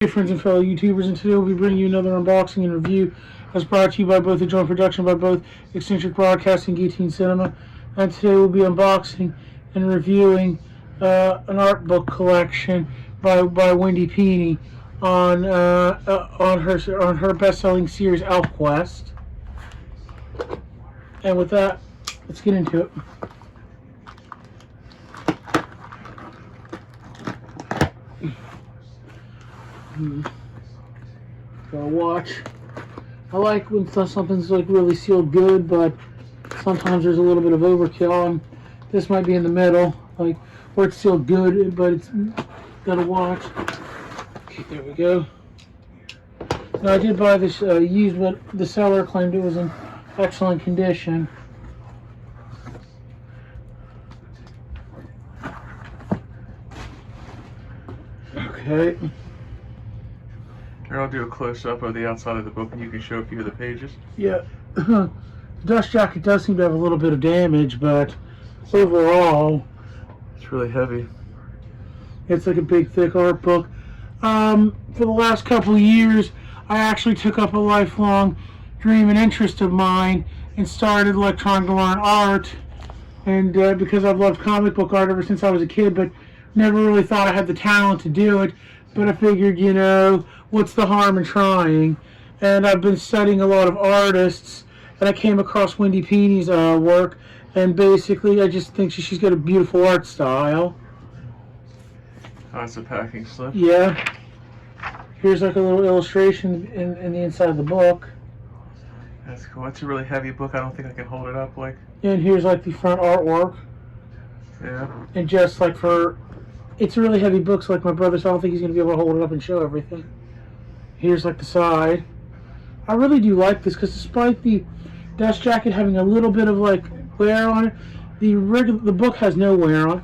Hey friends and fellow YouTubers, and today we'll be bringing you another unboxing and review as brought to you by both a joint production by both Eccentric Broadcasting and Guillotine Cinema. And today we'll be unboxing and reviewing an art book collection by Wendy Pini on her best-selling series ElfQuest. And with that, let's get into it. Got a watch. I like when something's like really sealed good, but sometimes there's a little bit of overkill, and this might be in the middle, like where it's sealed good, but it's got a watch. Okay, there we go. Now I did buy this used, but the seller claimed it was in excellent condition. Okay. Here, I'll do a close-up of the outside of the book and you can show a few of the pages. Yeah. The dust jacket does seem to have a little bit of damage, but overall it's really heavy. It's like a big thick art book. For the last couple of years I actually took up a lifelong dream and interest of mine and started like trying to learn art, and because I've loved comic book art ever since I was a kid, but never really thought I had the talent to do it. But I figured, you know, what's the harm in trying? And I've been studying a lot of artists, and I came across Wendy Pini's work, and basically I just think she's got a beautiful art style. Oh, it's a packing slip. Yeah. Here's like a little illustration in the inside of the book. That's cool. It's a really heavy book. I don't think I can hold it up like. And here's like the front artwork. Yeah. And just like it's a really heavy book, so like my brother, so I don't think he's going to be able to hold it up and show everything. Here's like the side. I really do like this because despite the dust jacket having a little bit of like wear on it, the book has no wear on it.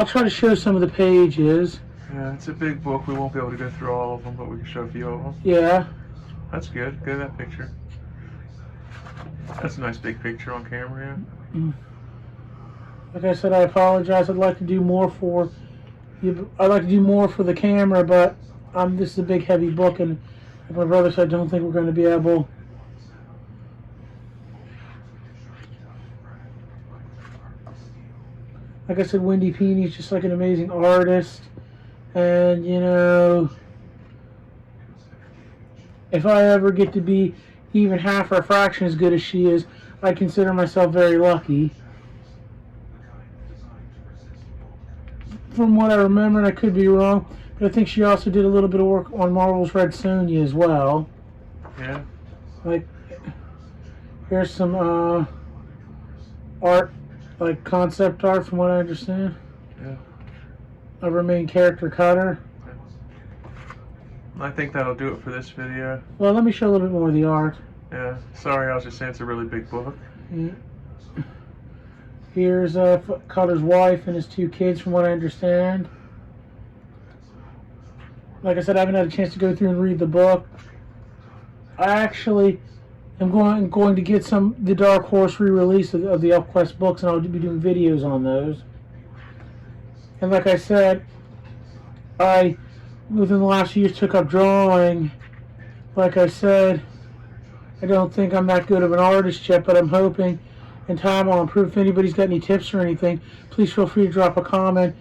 I'll try to show some of the pages. Yeah, it's a big book. We won't be able to go through all of them, but we can show a few of them. Yeah. That's good. Good at that picture. That's a nice big picture on camera, yeah. Like I said, I apologize. I'd like to do more for you. I'd like to do more for the camera, but this is a big, heavy book, and like my brother said, I don't think we're going to be able. Like I said, Wendy Pini is just like an amazing artist, and you know, if I ever get to be even half or a fraction as good as she is, I consider myself very lucky. From what I remember, and I could be wrong, but I think she also did a little bit of work on Marvel's Red Sonja as well. Yeah. Like, here's some art, like concept art from what I understand. Yeah. Of her main character, Cutter. I think that'll do it for this video. Well, let me show a little bit more of the art. Yeah. Sorry, I was just saying it's a really big book. Yeah. Here's Cutter's wife and his two kids, from what I understand. Like I said, I haven't had a chance to go through and read the book. I actually am going to get the Dark Horse re-release of the ElfQuest books, and I'll be doing videos on those. And like I said, I, within the last few years, took up drawing. Like I said, I don't think I'm that good of an artist yet, but I'm hoping in time I'll improve. If anybody's got any tips or anything, please feel free to drop a comment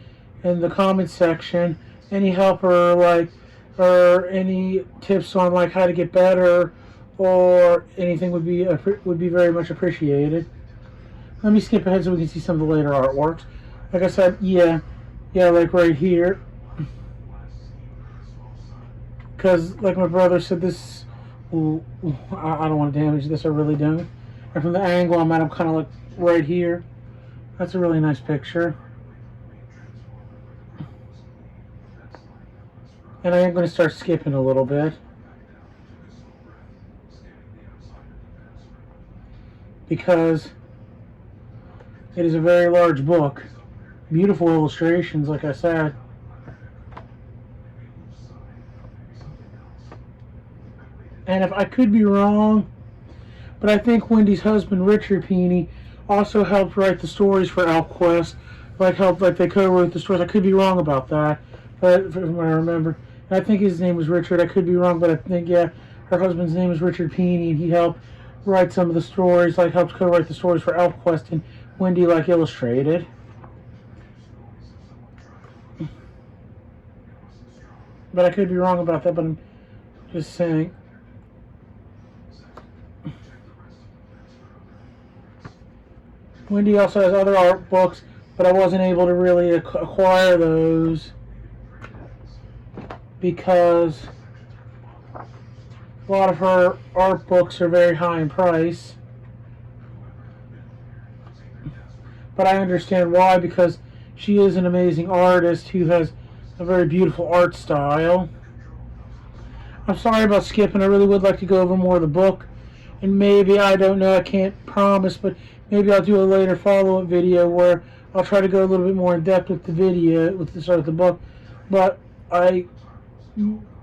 in the comment section. Any help or any tips on like how to get better or anything would be very much appreciated. Let me skip ahead so we can see some of the later artworks. Like I said, yeah, like right here. Because like my brother said, this. Ooh, I don't want to damage this. I really don't. And from the angle I'm at, I'm kind of like right here. That's a really nice picture. And I am going to start skipping a little bit, because it is a very large book. Beautiful illustrations, like I said. And if I could be wrong, but I think Wendy's husband, Richard Pini, also helped write the stories for ElfQuest. Like they co-wrote the stories. I could be wrong about that, but from what I remember. I think his name was Richard. I could be wrong, but I think, yeah, her husband's name is Richard Peeney, and he helped write some of the stories, like helped co-write the stories for ElfQuest, and Wendy like illustrated. But I could be wrong about that, but I'm just saying. Wendy also has other art books, but I wasn't able to really acquire those because a lot of her art books are very high in price. But I understand why, because she is an amazing artist who has a very beautiful art style. I'm sorry about skipping. I really would like to go over more of the book. And maybe, I don't know, I can't promise, but maybe I'll do a later follow-up video where I'll try to go a little bit more in depth with the video, with the book. But I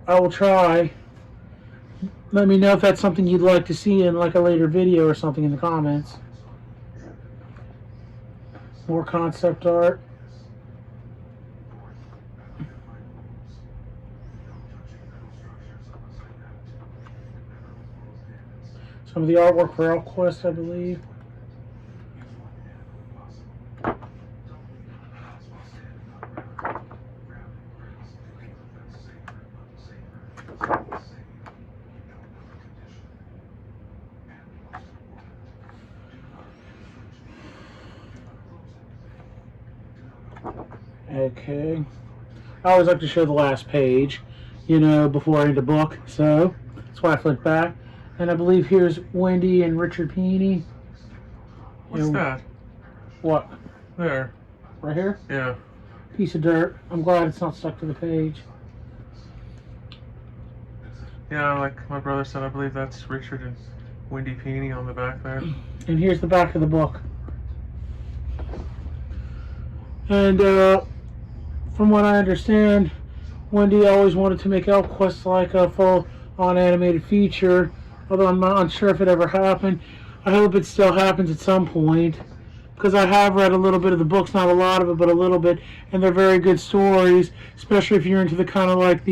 will try. Let me know if that's something you'd like to see in like a later video or something in the comments. More concept art. Some of the artwork for ElfQuest, I believe. Okay. I always like to show the last page, you know, before I end the book, so that's why I flipped back. And I believe here's Wendy and Richard Peeney. What's that? What? There. Right here? Yeah. Piece of dirt. I'm glad it's not stuck to the page. Yeah, like my brother said, I believe that's Richard and Wendy Peeney on the back there. And here's the back of the book. And from what I understand, Wendy always wanted to make ElfQuest like a full-on animated feature, although I'm not unsure if it ever happened. I hope it still happens at some point, because I have read a little bit of the books, not a lot of it, but a little bit, and they're very good stories, especially if you're into the kind of like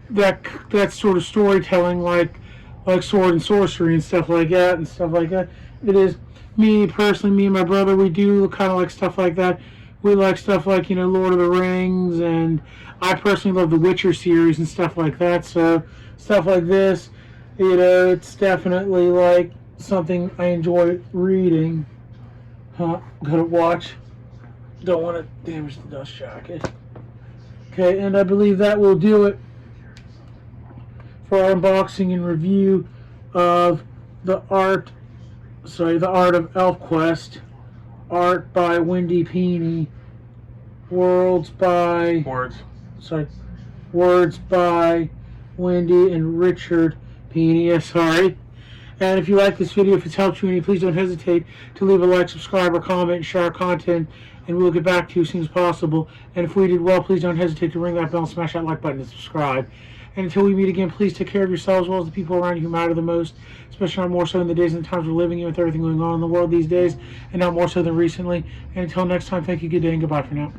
that sort of storytelling, like sword and sorcery and stuff like that, It is, me personally, me and my brother, we do kind of like stuff like that. We like stuff like, you know, Lord of the Rings, and I personally love the Witcher series and stuff like that. So stuff like this, you know, it's definitely like something I enjoy reading. Gotta watch. Don't want to damage the dust jacket. Okay, and I believe that will do it for our unboxing and review of the art of ElfQuest. Art by Wendy Peeney. Words by Wendy and Richard Peeney. Sorry. And if you like this video, if it's helped you any, please don't hesitate to leave a like, subscribe, or comment, and share our content, and we'll get back to you as soon as possible. And if we did well, please don't hesitate to ring that bell and smash that like button and subscribe. And until we meet again, please take care of yourselves as well as the people around you who matter the most, especially not more so in the days and the times we're living in with everything going on in the world these days, and not more so than recently. And until next time, thank you, good day, and goodbye for now.